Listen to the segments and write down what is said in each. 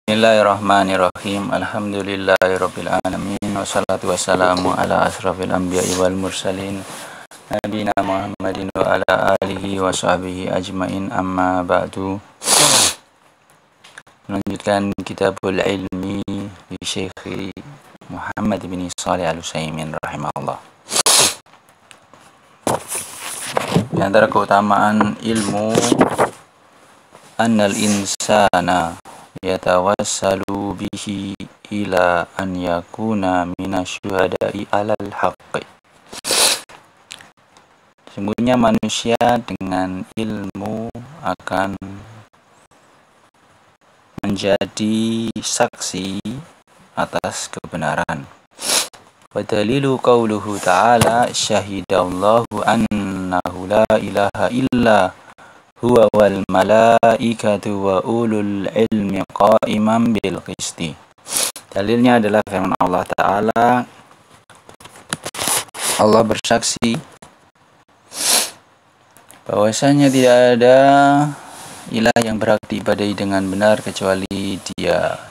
Bismillahirrahmanirrahim. Alhamdulillahirabbil alamin wassalatu wassalamu ala asrofil anbiya'i wal mursalin nabiyina Muhammadin wa ala alihi wa sahbihi ajmain, amma ba'du. Melanjutkan kitabul ilmi di Syekh Muhammad bin Shalih Al-Utsaimin rahimahullah. Di antara keutamaan ilmu, annal insana yatawassalu bihi ila an yakuna minasyuhada'i alal haqqi. Sesungguhnya manusia dengan ilmu akan menjadi saksi atas kebenaran. Wa dalilu qauluhu ta'ala syahidallahu annahu la ilaha illa huwa wal malaikatu wa ulul ilmi qa'iman bil qisti. Dalilnya adalah firman Allah Ta'ala. Allah bersaksi bahwasanya tidak ada ilah yang berhak diibadahi dengan benar kecuali Dia.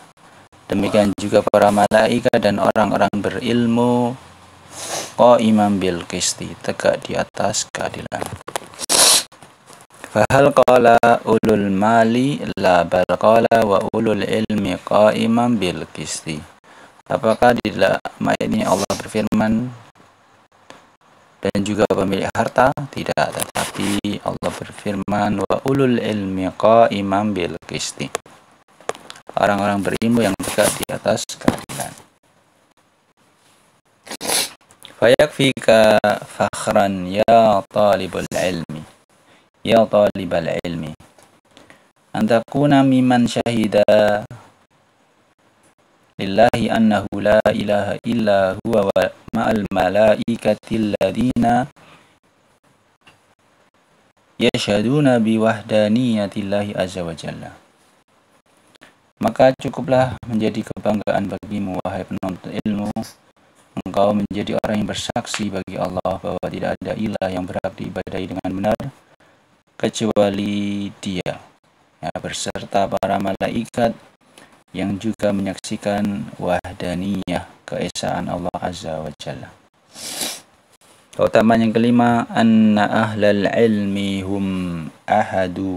Demikian juga para malaikat dan orang-orang berilmu qa'iman bil qisti, tegak di atas keadilan. Fahal qala ulul mali la bal qala wa ulul ilmi qa'iman bil qisti. Apakah di dalam ayat ini Allah berfirman dan juga pemilik harta? Tidak, tetapi Allah berfirman wa ulul ilmi qa'iman bil qisti, orang-orang berilmu yang tegak di atas keadilan. Fayakfika fakhran ya talibul ilmi, ya talibal ilmi, antakuna mimman syahida lillahi annahu la ilaha illa huwa wa ma'al malaikatil ladina yashhaduna biwahdaniyatillahi azza wa jalla. Maka cukuplah menjadi kebanggaan bagimu, wahai penuntut ilmu, engkau menjadi orang yang bersaksi bagi Allah bahwa tidak ada ilah yang berhak diibadahi dengan benar kecuali Dia, ya, beserta para malaikat yang juga menyaksikan wahdaniyah, keesaan Allah Azza wa Jalla. Keutamaan yang kelima, anna ahlal ilmi hum ahadu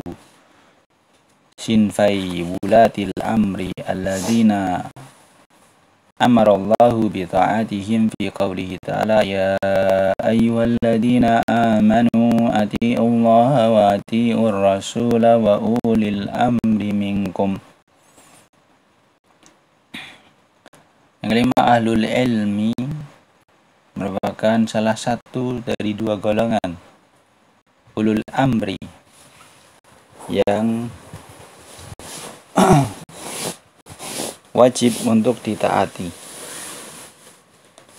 sinfai wulatil amri alladzina amarallahu bi ta'atihim fi qawlihi ta'ala ya ayyuhalladzina amanu ati'ullaha wa ati'ur rasula wa ulil amri minkum. Yang kelima, ahlul ilmi merupakan salah satu dari dua golongan ulul amri yang wajib untuk ditaati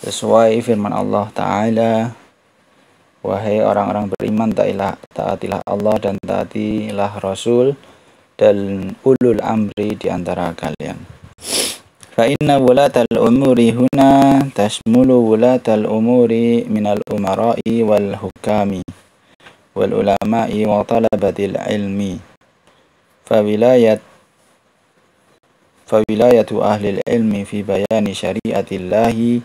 sesuai firman Allah Ta'ala, wahai orang-orang beriman, taatilah Allah dan taatilah Rasul dan ulul amri di antara kalian. Fa inna wulatal umuri huna tashmulu wulatal umuri minal umara'i wal hukami wal ulama'i wa talabatil ilmi. Fawilayatu ahlil ilmi fi bayani syariatillahi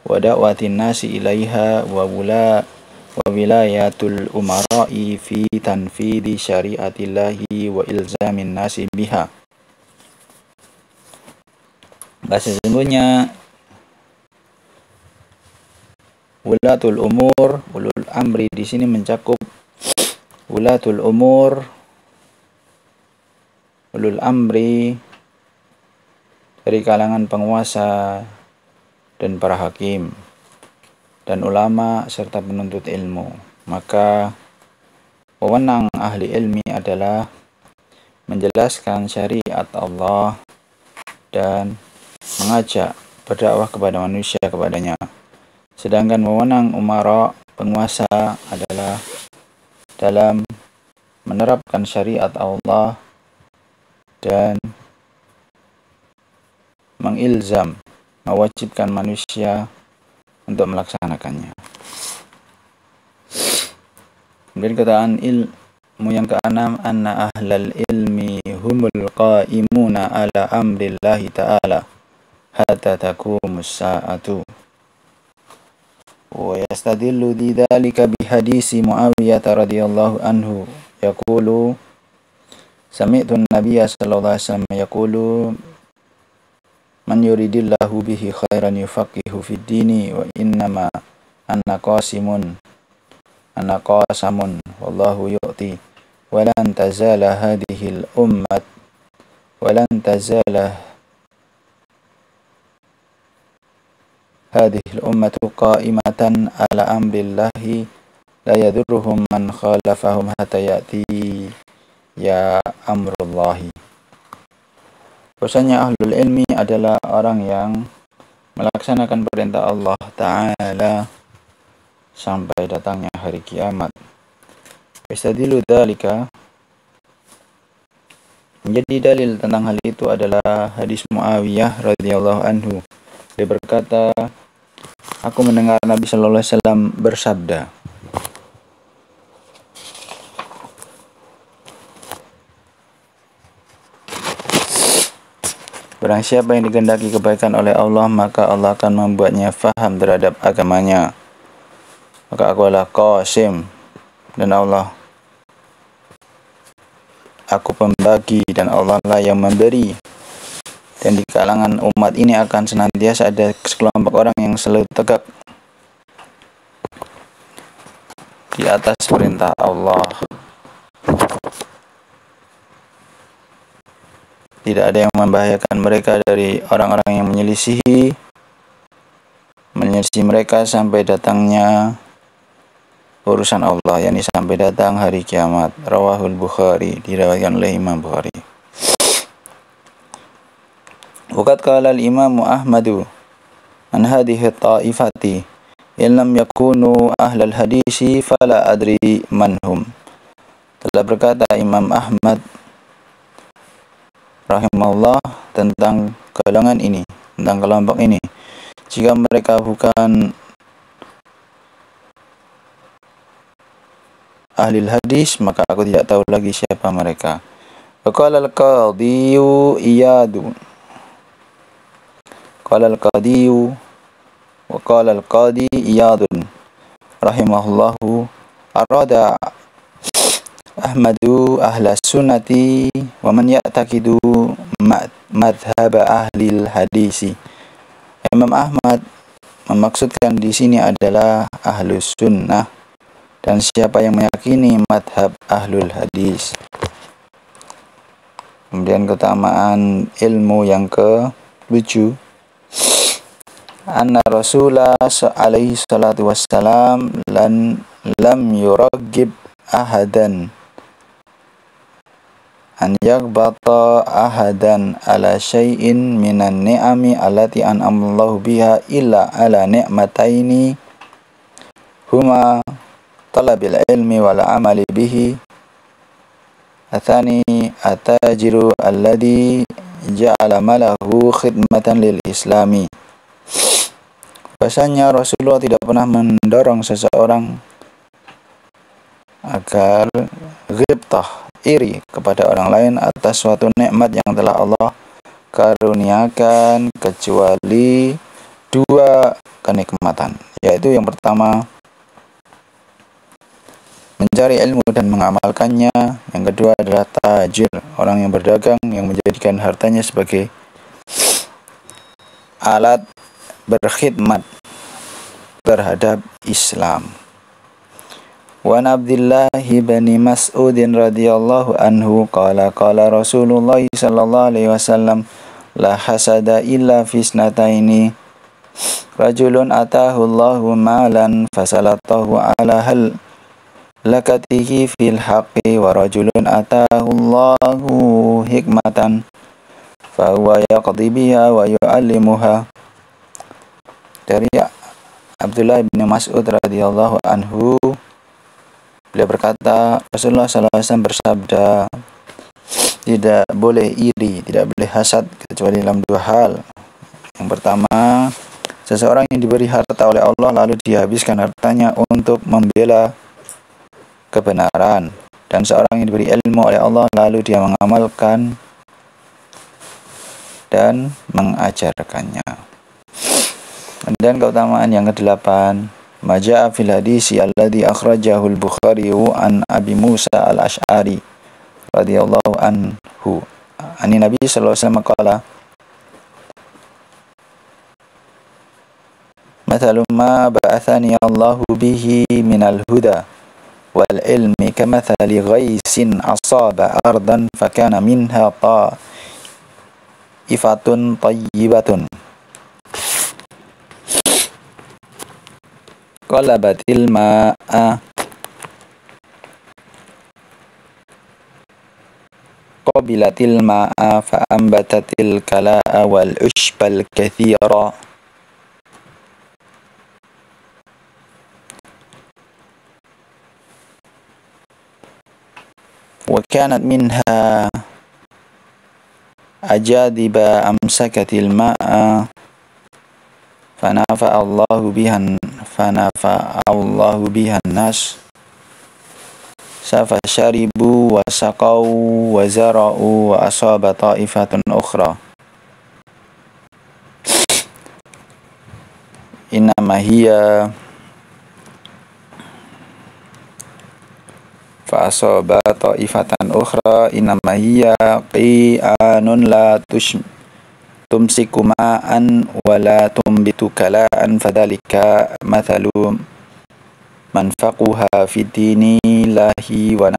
wa da'watin nasi ilaiha wa wilayatul umara'i fi tanfidi syariatillahi wa ilzamin nasi biha. Sesungguhnya wulatul umur, ulul amri di sini mencakup wulatul umur, ulul amri dari kalangan penguasa dan para hakim dan ulama serta penuntut ilmu. Maka wewenang ahli ilmi adalah menjelaskan syariat Allah dan mengajak berdakwah kepada manusia kepadanya. Sedangkan wewenang umara, penguasa, adalah dalam menerapkan syariat Allah dan mengilzam, mewajibkan manusia untuk melaksanakannya. Kemudian keutamaan ilmu yang keenam, anna ahlal ilmi humul qa'imuna ala amrillahi ta'ala hatta taqumus sa'atu. Wa yastadillu dzalika bihadisi Muawiyah radhiyallahu anhu yaqulu sami'tu an-nabiyya sallallahu alaihi wasallam yaqulu man yuridillahu bihi khairan yufaqihu fid dini wa innama ana qasamun wallahu yu'ti walan tazala hadhil ummatu qa'imatan ala amrillahi la yadurruhum man khalafahum hatta ya'ti ya amrullahi. Bahwasanya ahlul ilmi adalah orang yang melaksanakan perintah Allah Ta'ala sampai datangnya hari kiamat. Istadilu dzalika, menjadi dalil tentang hal itu adalah hadis Muawiyah radhiyallahu anhu. Dia berkata, aku mendengar Nabi sallallahu alaihi wasallam bersabda, barang siapa yang dikehendaki kebaikan oleh Allah, maka Allah akan membuatnya faham terhadap agamanya. Maka aku adalah Qasim, dan Allah aku pembagi, dan Allah lah yang memberi. Dan di kalangan umat ini akan senantiasa ada sekelompok orang yang selalu tegak di atas perintah Allah. Tidak ada yang membahayakan mereka dari orang-orang yang menyelisih mereka sampai datangnya urusan Allah, yakni sampai datang hari kiamat. Rawahul Bukhari, diriwayatkan oleh Imam Bukhari. Waqad qala al-Imam Ahmadu an hadhihi ta'ifati in lam yakunu ahlal hadisi fala adri manhum. Telah berkata Imam Ahmad rahimahullah tentang golongan ini, tentang kelompok ini, jika mereka bukan ahli hadis, maka aku tidak tahu lagi siapa mereka. Qala al-qadhiyu iyadu, qala al-qadhiyu wa qala al-qadhi iyadun rahimahullahu arada Ahmadu ahla sunnati wa man ya'taqidu madhhab ahli hadisi. Imam Ahmad memaksudkan di sini adalah ahlus sunnah dan siapa yang meyakini madhab ahlul hadis. Kemudian keutamaan ilmu yang ke-7, anna Rasulullah alaihi salatu wassalam lam yuraggib ahadan an yaghbata ahadan ala syai'in minan ni'ami allati an'amallahu biha illa ala ni'mataini huma talabil ilmi wal amali bihi athani atajiru alladhi ja'ala malahu khidmatan lil islami. Bahasanya Rasulullah tidak pernah mendorong seseorang agar ghibtah, iri kepada orang lain atas suatu nikmat yang telah Allah karuniakan, kecuali dua kenikmatan, yaitu yang pertama mencari ilmu dan mengamalkannya, yang kedua adalah tajir, orang yang berdagang yang menjadikan hartanya sebagai alat berkhidmat terhadap Islam. Wa Abdullah bin Mas'ud radhiyallahu anhu qala Rasulullah sallallahu alaihi wasallam la hasada illa fi isnataini rajulun atahu Allahu malan fasalatahu ala lakatihi fil haqqi wa rajulun atahu Allahu hikmatan fa huwa yaqdi biha wa yu'allimuha. Dari Abdullah bin Mas'ud radhiyallahu anhu, beliau berkata, Rasulullah SAW bersabda, tidak boleh iri, tidak boleh hasad kecuali dalam dua hal. Yang pertama, seseorang yang diberi harta oleh Allah lalu dia habiskan hartanya untuk membela kebenaran. Dan seorang yang diberi ilmu oleh Allah lalu dia mengamalkan dan mengajarkannya. Dan keutamaan yang kedelapan, maja'a fil hadisi alladhi akhrajahu al-Bukhari an Abi Musa al-Ash'ari radhiyallahu anhu. Ani Nabi sallallahu alaihi wasallam qala, mathalu ma ba'athani Allahu bihi minal huda wal ilmi kamathali ghaisin asaba ardan fakana minha ta'ifatun tayyibatun qalabatil ma'a qabilatil ma'a fa'ambatatil kala'a wal ushbal kathira wa kanat minha ajadiba amsakatil ma'a fanafa Allahu bihan nas safasharibu wa saqaw wa zara'u wa asaba ta'ifatun ukhra innama hiya fa asaba ta'ifatan ukhra innama hiya qi'anun la tumsiku ma'an wa la tumbitu kala'an fadhalika mathalu man faqaha fi dinillahi wa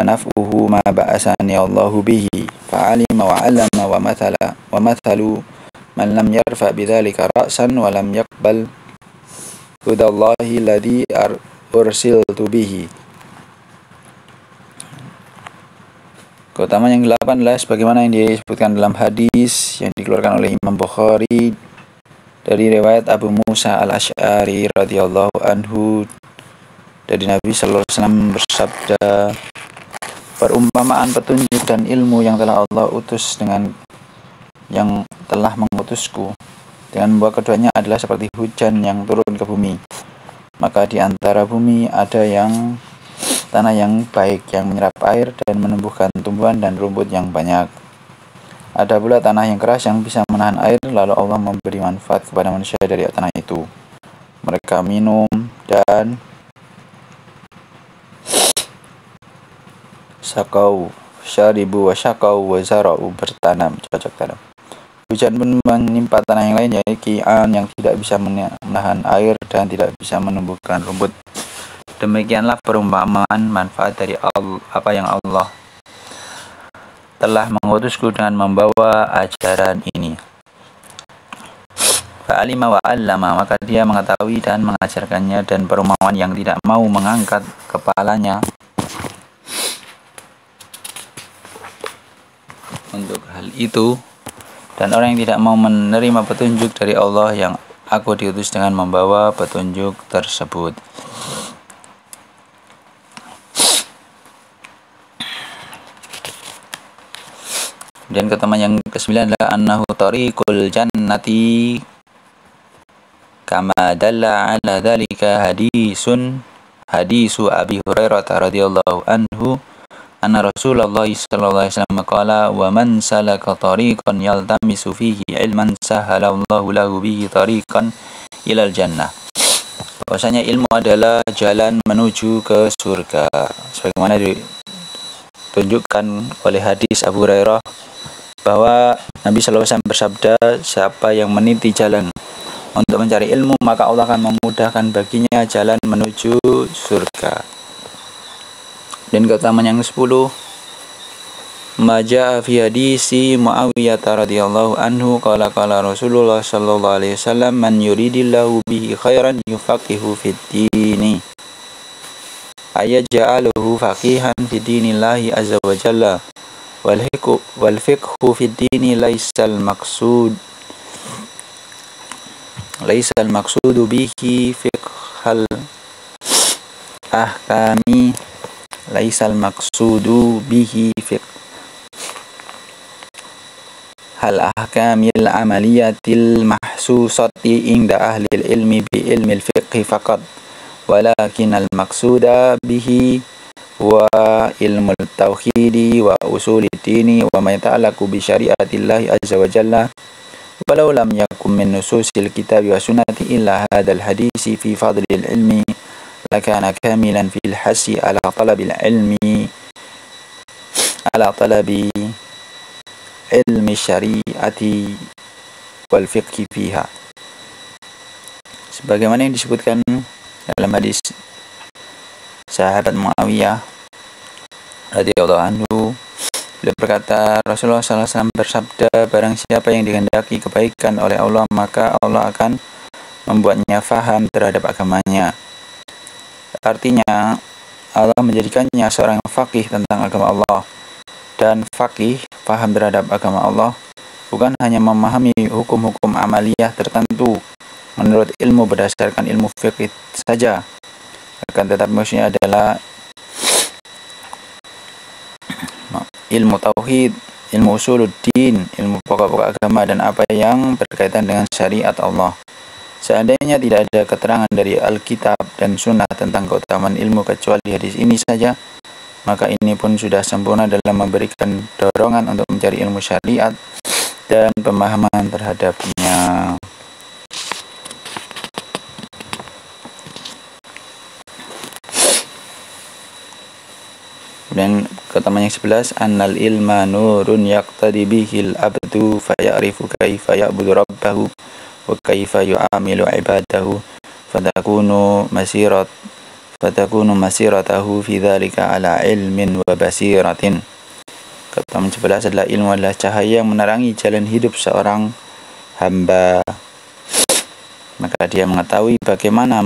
naf'uhu ma ba'asani Allahu bihi fa'alima wa 'allama wa mathalu man lam yarfa bidzalika ra'san wa lam yaqbal hudallahi alladhi ursiltu bihi. Keutamaan yang ke-8 adalah sebagaimana yang disebutkan dalam hadis yang dikeluarkan oleh Imam Bukhari dari riwayat Abu Musa al-Ash'ari radhiyallahu anhu, dari Nabi sallallahu alaihi wasallam bersabda, perumpamaan petunjuk dan ilmu yang telah Allah utus dengan yang telah mengutusku dengan membawa keduanya adalah seperti hujan yang turun ke bumi. Maka di antara bumi ada yang tanah yang baik yang menyerap air dan menumbuhkan tumbuhan dan rumput yang banyak. Ada pula tanah yang keras yang bisa menahan air, lalu Allah memberi manfaat kepada manusia dari tanah itu. Mereka minum dan sakau, syaribu wa syakau wa zara'u, bertanam, cocok tanam. Hujan pun menimpa tanah yang lain, yaitu ki'an yang tidak bisa menahan air dan tidak bisa menumbuhkan rumput. Demikianlah perumpamaan manfaat dari apa yang Allah telah mengutusku dengan membawa ajaran ini. Fa'alima wa 'allama, maka dia mengetahui dan mengajarkannya, dan perumpamaan yang tidak mau mengangkat kepalanya untuk hal itu, dan orang yang tidak mau menerima petunjuk dari Allah yang aku diutus dengan membawa petunjuk tersebut. Dan keutamaan yang ke-9 adalah annahu tariqul jannati kama dalla ala dhalika hadisu Abi Hurairah radhiyallahu anhu anna Rasulullah sallallahu alaihi wasallam qala wa man salaka tariqan yaltamisu fihi ilman sahalallahu lahu bihi tariqan ilal jannah. Bahwasanya ilmu adalah jalan menuju ke surga, sebagaimana ditunjukkan oleh hadis Abu Hurairah bahwa Nabi sallallahu alaihi wasallam bersabda, siapa yang meniti jalan untuk mencari ilmu, maka Allah akan memudahkan baginya jalan menuju surga. Dan keutamaan yang 10, maja fi hadisi Muawiyah radhiyallahu anhu qala Rasulullah sallallahu alaihi wasallam man yuridillahu bihi khairan yufaqihu fid dini ayaj'aluhu faqihan fi dinillahi azza wa jalla wal fiqhu fid dini laisal maqsudu bihi fiqhal ahkami laisal maqsudu bihi fiqhal ahkamil amaliyatil mahsusati inda ahlil ilmi bi ilmil fiqhi faqat walakin al maqsuda bihi wa ilmu tauhidi wa usuli dini wa ma yata'allaqu bi syariatillahi azza wa jalla walau lam yakum min nususil kitabi wa sunnati illa hadzal hadisi fi fadlil ilmi lakana kamilan fil hasi ala talabil ilmi ala talabi ilmi syariati wal fiqhi fiha, sebagaimana yang disebutkan dalam hadis sahabat Muawiyah radhiyallahu anhu. Beliau berkata, Rasulullah SAW bersabda, barang siapa yang dikehendaki kebaikan oleh Allah, maka Allah akan membuatnya faham terhadap agamanya. Artinya Allah menjadikannya seorang faqih tentang agama Allah. Dan faqih, faham terhadap agama Allah, bukan hanya memahami hukum-hukum amaliyah tertentu menurut ilmu berdasarkan ilmu fiqh saja, akan tetapi maksudnya adalah ilmu tauhid, ilmu usuluddin, ilmu pokok-pokok agama dan apa yang berkaitan dengan syariat Allah. Seandainya tidak ada keterangan dari Alkitab dan Sunnah tentang keutamaan ilmu kecuali hadis ini saja, maka ini pun sudah sempurna dalam memberikan dorongan untuk mencari ilmu syariat dan pemahaman terhadapnya. Dan keutamaan yang 11, annal ilma nurun yaqtadi bihil abdu faya'rifu kaifa ya'budu rabbahu wa kaifa yu'amilu ibadahu fatakunu masiratahu fi dzalika ala ilmin wa basiratin. Keutamaan 11 adalah ilmu adalah cahaya yang menerangi jalan hidup seorang hamba, maka dia mengetahui bagaimana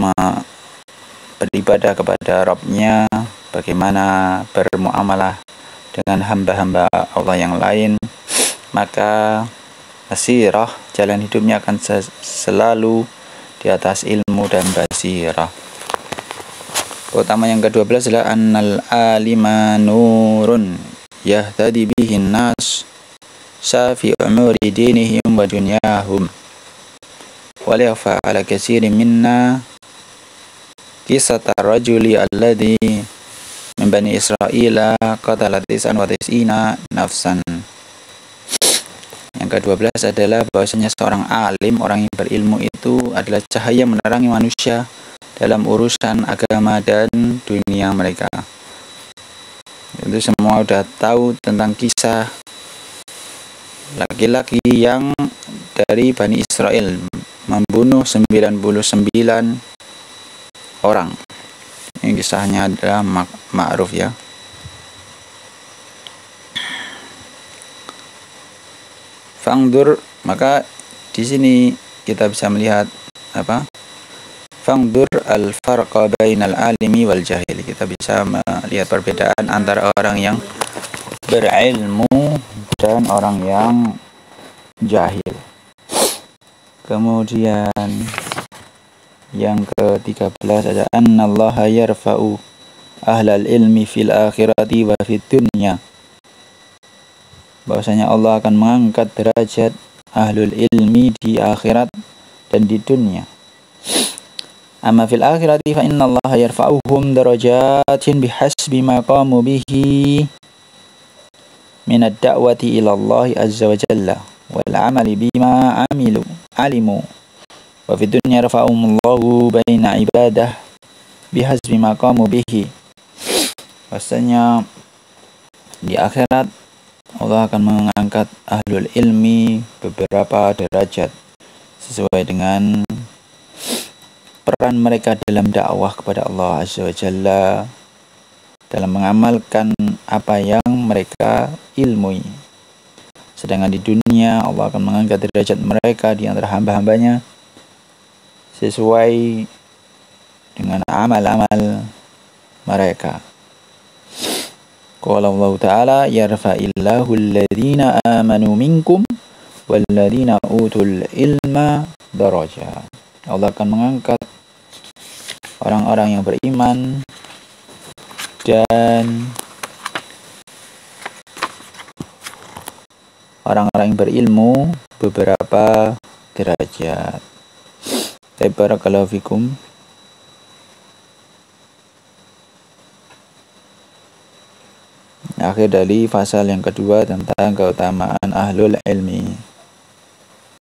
beribadah kepada Rabb-nya, bagaimana bermuamalah dengan hamba-hamba Allah yang lain, maka basirah, jalan hidupnya akan selalu di atas ilmu dan basirah. Keutamaan yang ke-12 adalah annal alima nurun yahtadi bihin nas safi umuri dinihim wa dunyahum wa la yakhfa ala katsirin minna qissata rajuli alladhi min bani Israila qatala 99 nafsan. Yang ke-12 adalah bahwasanya seorang alim, orang yang berilmu itu adalah cahaya menerangi manusia dalam urusan agama dan dunia mereka. Itu semua sudah tahu tentang kisah laki-laki yang dari Bani Israel membunuh 99 orang. Ini kisahnya adalah ma'ruf ya. Fangdur, maka di sini kita bisa melihat apa? Fangdur al-farqa bainal alimi wal jahil. Kita bisa melihat perbedaan antara orang yang berilmu dan orang yang jahil. Kemudian yang ke-13 ada annallaha yarfa'u ahlal ilmi fil akhirati wa fid dunya. Bahwasanya Allah akan mengangkat derajat ahlul ilmi di akhirat dan di dunia. Amma fil akhirati fa innallaha yarfa'uhum darajatin bihasbi ma qamu bihi min ad-da'wati ila Allah azza wa jalla wal 'amali bima alimu wa fid dunya yarfa'uhumullahu baina ibadah bihasbi ma qamu bihi. Bahwasanya di akhirat Allah akan mengangkat ahlul ilmi beberapa derajat sesuai dengan peran mereka dalam dakwah kepada Allah Azza wa Jalla, dalam mengamalkan apa yang mereka ilmui. Sedangkan di dunia Allah akan mengangkat derajat mereka di antara hamba-hambanya sesuai dengan amal-amal mereka. Qala Allah Ta'ala yarfa'illahu alladhina amanu minkum walladhina utul ilma darajat. Allah akan mengangkat orang-orang yang beriman dan orang-orang yang berilmu beberapa derajat. Barakallahu fikum. Akhir dari pasal yang kedua tentang keutamaan ahlul ilmi.